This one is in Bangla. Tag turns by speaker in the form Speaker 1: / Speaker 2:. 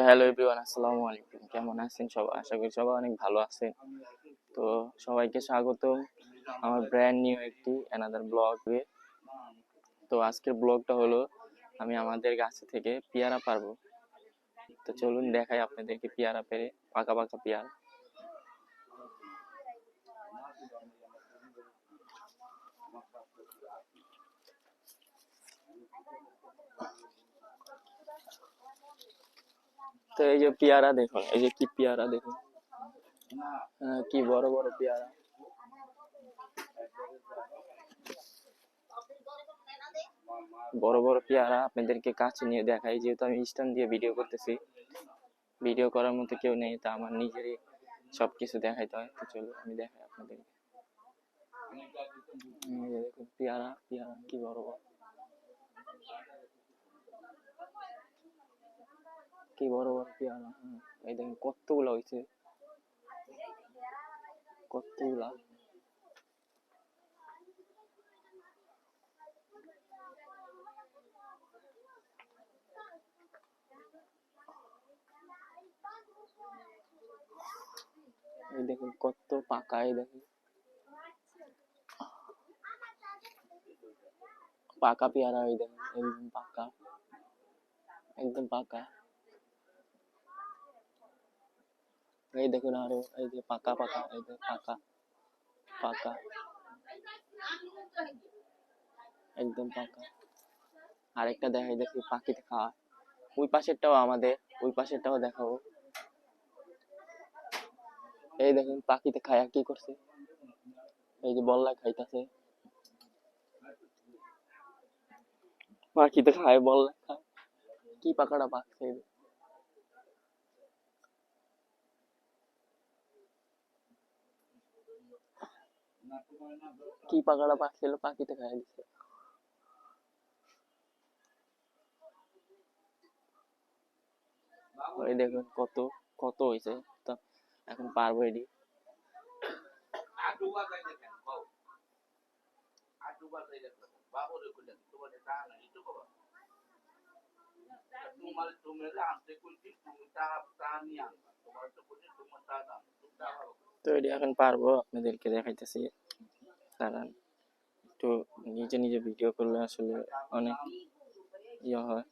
Speaker 1: হ্যালো এভরিওয়ান, আসসালামু আলাইকুম। কেমন আছেন সবাই? আশা করি সবাই অনেক ভালো আছেন। তো সবাইকে স্বাগতম আমার ব্র্যান্ড নিউ একটি অ্যানাদার ব্লগে। তো আজকের ব্লগটা হলো আমি আমাদের গাছ থেকে পেয়ারা পারবো। তো চলুন দেখাই আপনাদেরকে পেয়ারা পেরে, পাকা পাকা পেয়ারা। তো এই যে পেয়ারা দেখুন, এই যে কি পেয়ারা দেখুন, কি বড় বড় পেয়ারা। বড় বড় পেয়ারা আপনাদেরকে কাছে নিয়ে দেখাই, যেহেতু আমি স্ট্যান্ড দিয়ে ভিডিও করতেছি, ভিডিও করার মতো কেউ নেই, তা আমার নিজেরই সবকিছু দেখাইতে হয়। তো চলো আমি দেখাই আপনাদেরকে। দেখুন পেয়ারা, পেয়ারা কি বড় বড়, কি বড় বড় পেয়ারা। এই দেখুন কতগুলা হয়েছে, কতগুলা। এই দেখুন কত পাকা, এই দেখুন পাকা পেয়ারা, এই দেখুন একদম পাকা, একদম পাকা। এই দেখুন আরো, এই যে পাকা পাকা, এই যে পাকা পাকা, একদম পাকা। আরেকটা দেখাই, দেখি পাখিতে খাওয়া। ওই পাশেরটাও আমাদের, ওই পাশেরটাও দেখাবো। এই দেখুন পাখিতে খায়া কি করছে, এই যে বল্লা খাইতেছে, পাখিতে খায়, বল্লা খায়, কি পাকাটা পাকছে। কি পাকাটা পাকছিল, পাখিতে খায় দিচ্ছে। ওই দেখুন কত কত হয়েছে। তো এখন পারবো এটি। তো এটি এখন পারবো, আপনাদেরকে দেখাইতেছি। কারণ একটু নিজে নিজে ভিডিও করলে আসলে অনেক ইয়ে হয়।